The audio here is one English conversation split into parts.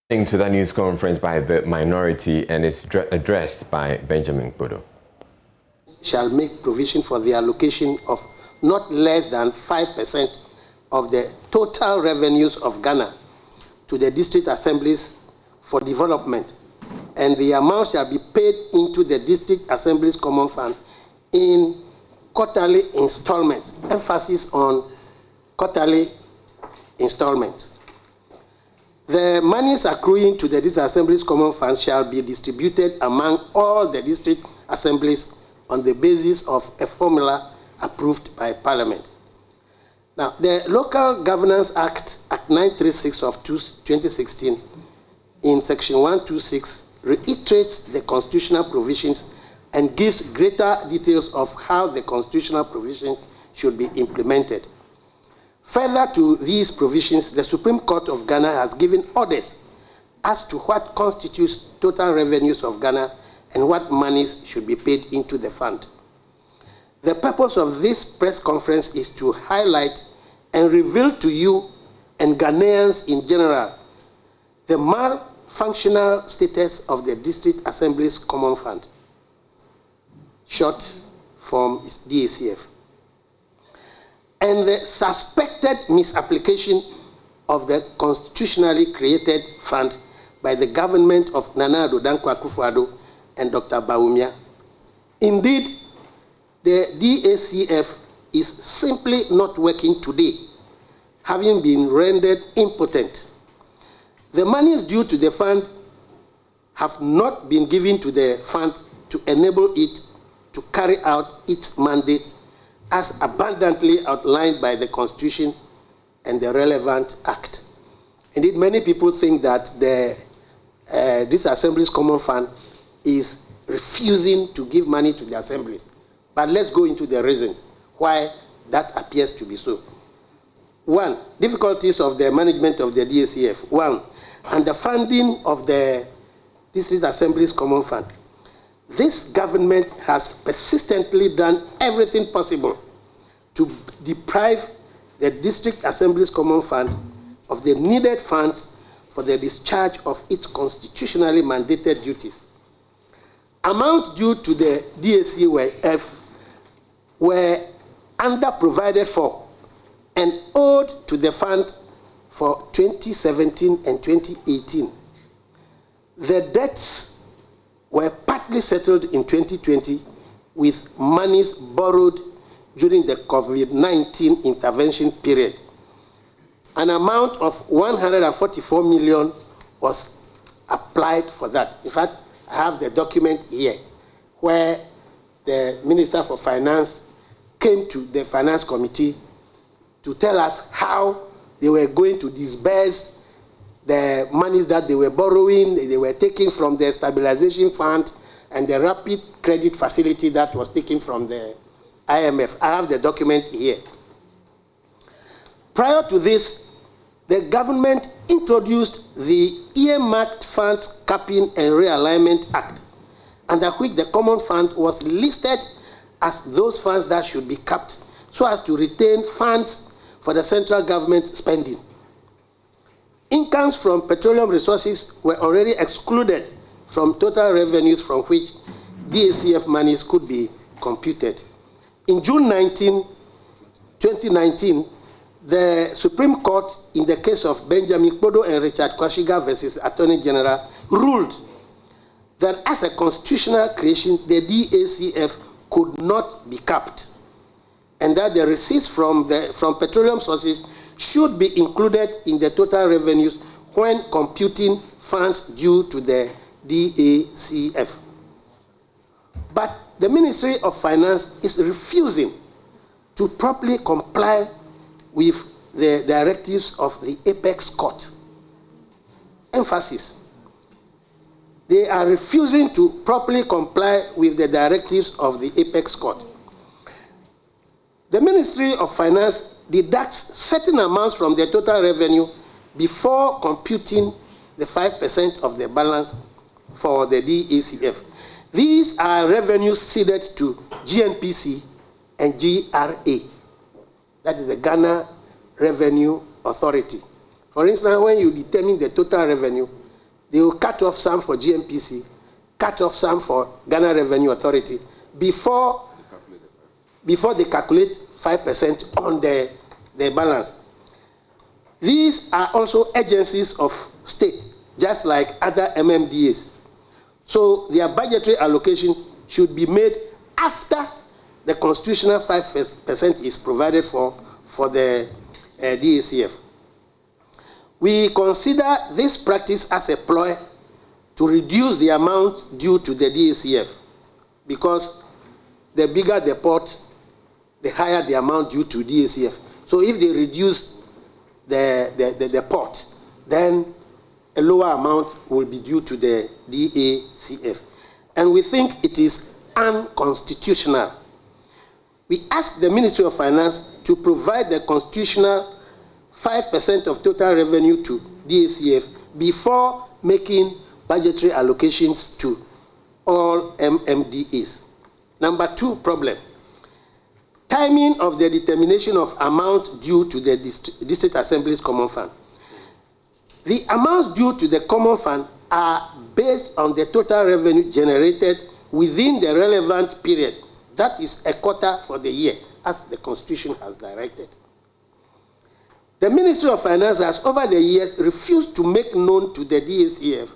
To that news conference by the minority, and it's addressed by Benjamin Bodo. Shall make provision for the allocation of not less than 5% of the total revenues of Ghana to the district assemblies for development, and the amount shall be paid into the district assemblies common fund in quarterly installments. Emphasis on quarterly installments. The monies accruing to the district assemblies common fund shall be distributed among all the district assemblies on the basis of a formula approved by Parliament. Now, the Local Governance Act, Act 936 of 2016, in Section 126, reiterates the constitutional provisions and gives greater details of how the constitutional provision should be implemented. Further to these provisions, the Supreme Court of Ghana has given orders as to what constitutes total revenues of Ghana and what monies should be paid into the fund. The purpose of this press conference is to highlight and reveal to you and Ghanaians in general the malfunctional status of the District Assembly's Common Fund. Short form is DACF. And the suspected misapplication of the constitutionally created fund by the government of Nana Addo Dankwa Akufo-Addo and Dr. Bawumia. Indeed, the DACF is simply not working today, having been rendered impotent. The monies due to the fund have not been given to the fund to enable it to carry out its mandate as abundantly outlined by the Constitution and the relevant act. Indeed, many people think that this Assembly's Common Fund is refusing to give money to the assemblies. But let's go into the reasons why that appears to be so. One, difficulties of the management of the DACF. One, underfunding of the District Assembly's Common Fund. This government has persistently done everything possible to deprive the District Assembly's Common Fund of the needed funds for the discharge of its constitutionally mandated duties. Amounts due to the DACF were under-provided for and owed to the fund for 2017 and 2018. The debts were partly settled in 2020 with monies borrowed during the COVID-19 intervention period. An amount of 144 million was applied for that. In fact, I have the document here where the Minister for Finance came to the Finance Committee to tell us how they were going to disburse the monies that they were borrowing. They were taking from the stabilization fund and the rapid credit facility that was taken from the IMF. I have the document here. Prior to this, the government introduced the Earmarked Funds Capping and Realignment Act, under which the Common Fund was listed as those funds that should be capped so as to retain funds for the central government spending. Incomes from petroleum resources were already excluded from total revenues from which DACF monies could be computed. In June 2019, the Supreme Court, in the case of Benjamin Bodo and Richard Kwashiga versus Attorney General, ruled that as a constitutional creation, the DACF could not be capped, and that the receipts from petroleum sources should be included in the total revenues when computing funds due to the DACF. But the Ministry of Finance is refusing to properly comply with the directives of the Apex Court. Emphasis. They are refusing to properly comply with the directives of the Apex Court. The Ministry of Finance deducts certain amounts from the total revenue before computing the 5% of the balance for the DACF. These are revenues ceded to GNPC and GRA. That is the Ghana Revenue Authority. For instance, when you determine the total revenue, they will cut off some for GMPC, cut off some for Ghana Revenue Authority before they calculate 5% on the balance. These are also agencies of state, just like other MMDAs. So their budgetary allocation should be made after the constitutional 5% is provided for the DACF. We consider this practice as a ploy to reduce the amount due to the DACF, because the bigger the pot, the higher the amount due to DACF. So if they reduce the pot, then a lower amount will be due to the DACF. And we think it is unconstitutional. We ask the Ministry of Finance to provide the constitutional 5% of total revenue to DACF before making budgetary allocations to all MMDAs. Number 2 problem, timing of the determination of amount due to the District Assembly's Common Fund. The amounts due to the Common Fund are based on the total revenue generated within the relevant period. That is a quarter for the year, as the Constitution has directed. The Ministry of Finance has over the years refused to make known to the DACF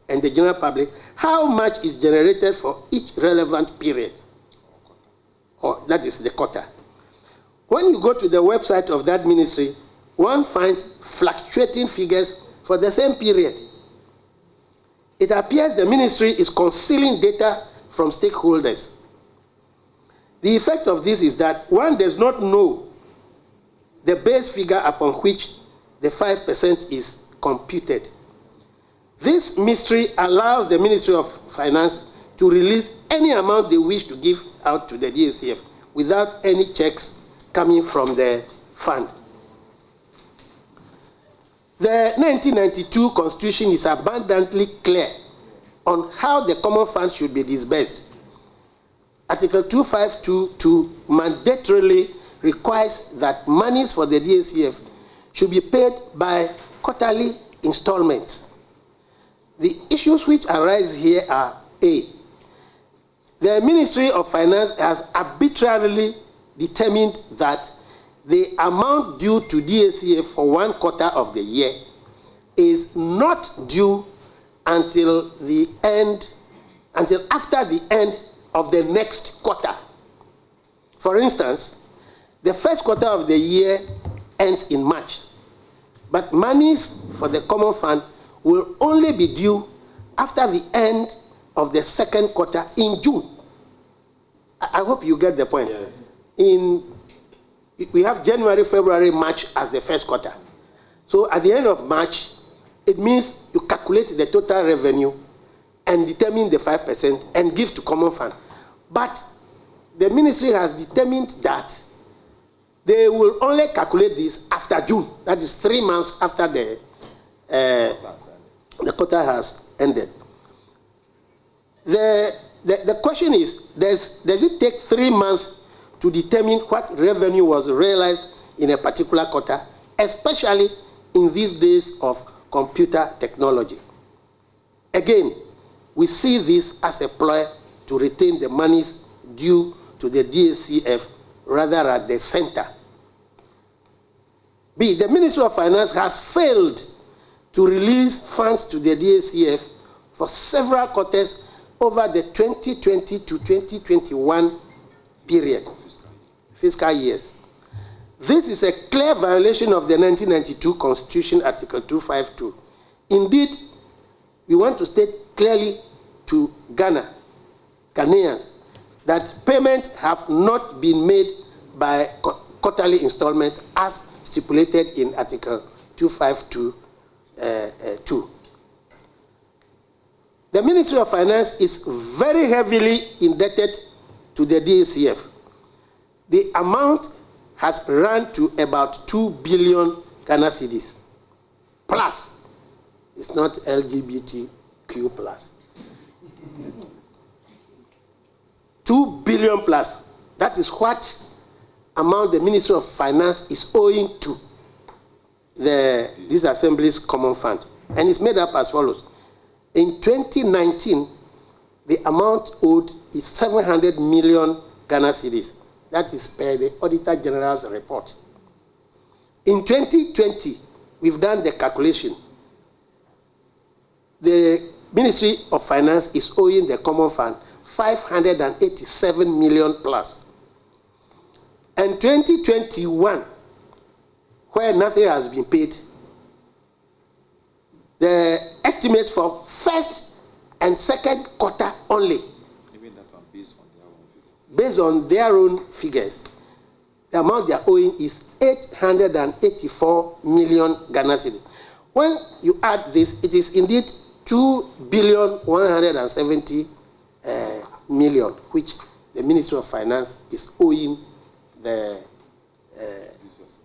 and the general public how much is generated for each relevant period, or that is the quarter. When you go to the website of that ministry, one finds fluctuating figures for the same period. It appears the ministry is concealing data from stakeholders. The effect of this is that one does not know the base figure upon which the 5% is computed. This mystery allows the Ministry of Finance to release any amount they wish to give out to the DACF without any checks coming from the fund. The 1992 Constitution is abundantly clear on how the common fund should be disbursed. Article 2522 mandatorily requires that monies for the DACF should be paid by quarterly installments. The issues which arise here are A, the Ministry of Finance has arbitrarily determined that the amount due to DACF for 1 quarter of the year is not due until after the end of the next quarter. For instance, the first quarter of the year ends in March, but monies for the common fund will only be due after the end of the second quarter in June. I hope you get the point. Yes. We have January, February, March as the first quarter. So at the end of March, it means you calculate the total revenue and determine the 5% and give to common fund. But the ministry has determined that they will only calculate this after June. That is 3 months after the quarter has ended. The question is, does it take 3 months to determine what revenue was realized in a particular quarter, especially in these days of computer technology? Again, we see this as a ploy to retain the monies due to the DACF rather at the center. B, the Ministry of Finance has failed to release funds to the DACF for several quarters over the 2020 to 2021 period, fiscal years. This is a clear violation of the 1992 Constitution, Article 252. Indeed, we want to state clearly to Ghanaians, that payments have not been made by quarterly installments as stipulated in Article 252. The Ministry of Finance is very heavily indebted to the DACF. The amount has run to about 2 billion Ghana cedis. Plus, it's not LGBTQ plus. 2 billion plus. That is what amount the Ministry of Finance is owing to this Assembly's Common Fund. And it's made up as follows. In 2019, the amount owed is 700 million Ghana cedis. That is per the Auditor General's report. In 2020, we've done the calculation. The Ministry of Finance is owing the Common Fund 587 million plus. And 2021, where nothing has been paid, the estimates for first and second quarter only, even that one based on their own figures. Based on their own figures, the amount they are owing is 884 million Ghana cedis. When you add this, it is indeed 2,170 million, which the Ministry of Finance is owing the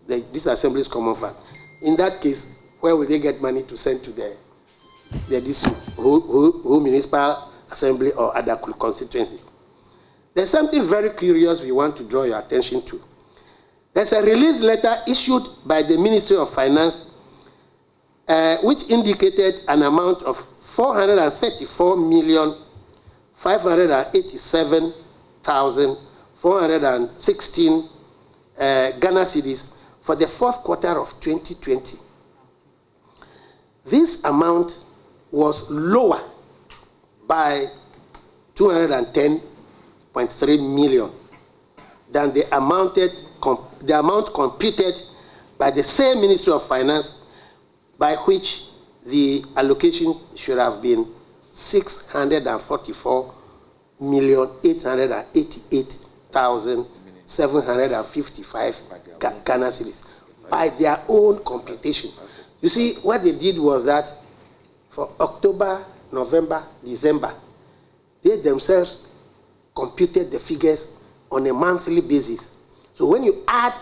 Disassembly's Common Fund. In that case, where will they get money to send to the district, who municipal assembly or other constituency? There's something very curious we want to draw your attention to. There's a release letter issued by the Ministry of Finance which indicated an amount of 434,587,416 Ghana cedis for the fourth quarter of 2020. This amount was lower by 210.3 million than the amount computed by the same Ministry of Finance, by which the allocation should have been 644,888,755 Ghana cedis by their own computation. You see, what they did was that for October, November, December, they themselves computed the figures on a monthly basis. So when you add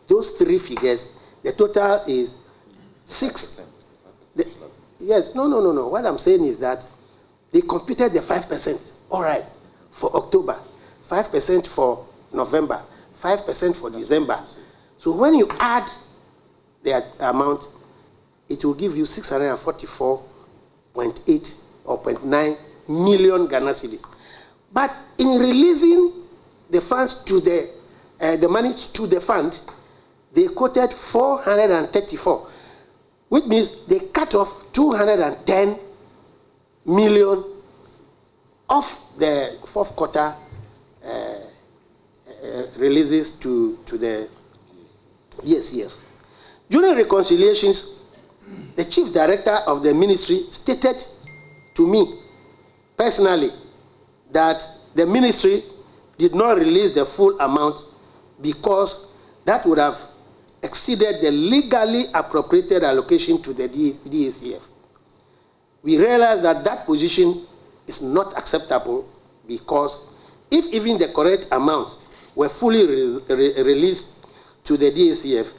those three figures, the total is 6. Yes, no. What I'm saying is that they computed the 5%. All right, for October, 5% for November, 5% for December. So when you add the amount, it will give you 644.8 or 0.9 million Ghana cedis. But in releasing the funds to the money to the fund, they quoted 434, which means they cut off 210 million of the fourth quarter releases to the DSCF. During reconciliations, the Chief Director of the Ministry stated to me personally that the Ministry did not release the full amount because that would have exceeded the legally appropriated allocation to the DSCF. We realized that that position is not acceptable because if even the correct amount were fully released to the DSCF,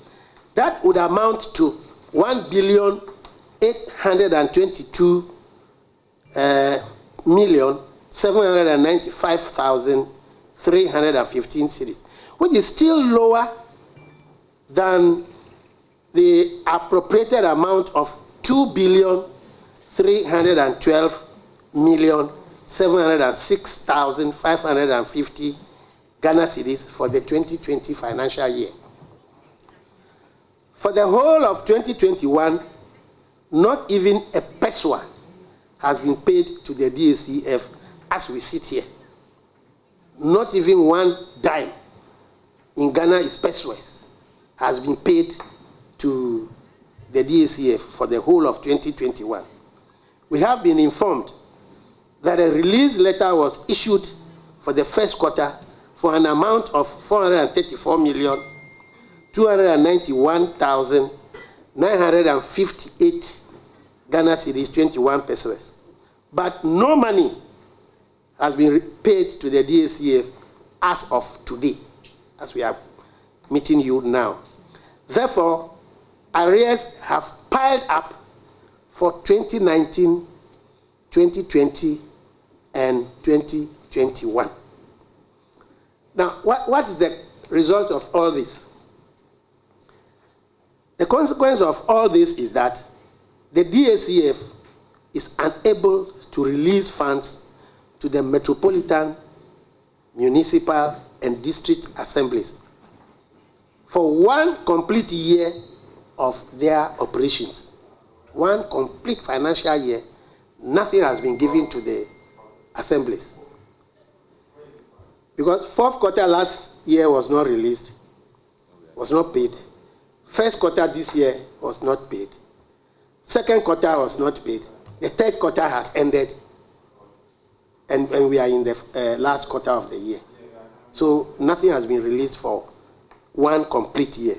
that would amount to 1,822,795,315 cedis, which is still lower than the appropriated amount of 2,312,706,550 Ghana cedis for the 2020 financial year. For the whole of 2021, not even a peso has been paid to the DSCF as we sit here. Not even one dime in Ghana is pesos has been paid to the DSCF for the whole of 2021. We have been informed that a release letter was issued for the first quarter for an amount of 434,291,958 Ghana cedis, 21 pesos. But no money has been paid to the DSCF as of today, as we are meeting you now. Therefore, arrears have piled up for 2019, 2020, and 2021. Now, what is the result of all this? The consequence of all this is that the DSCF is unable to release funds to the metropolitan, municipal, and district assemblies for one complete year of their operations. One complete financial year, nothing has been given to the assemblies. Because fourth quarter last year was not released, was not paid. First quarter this year was not paid. Second quarter was not paid. The third quarter has ended, and we are in the last quarter of the year. So nothing has been released for one complete year.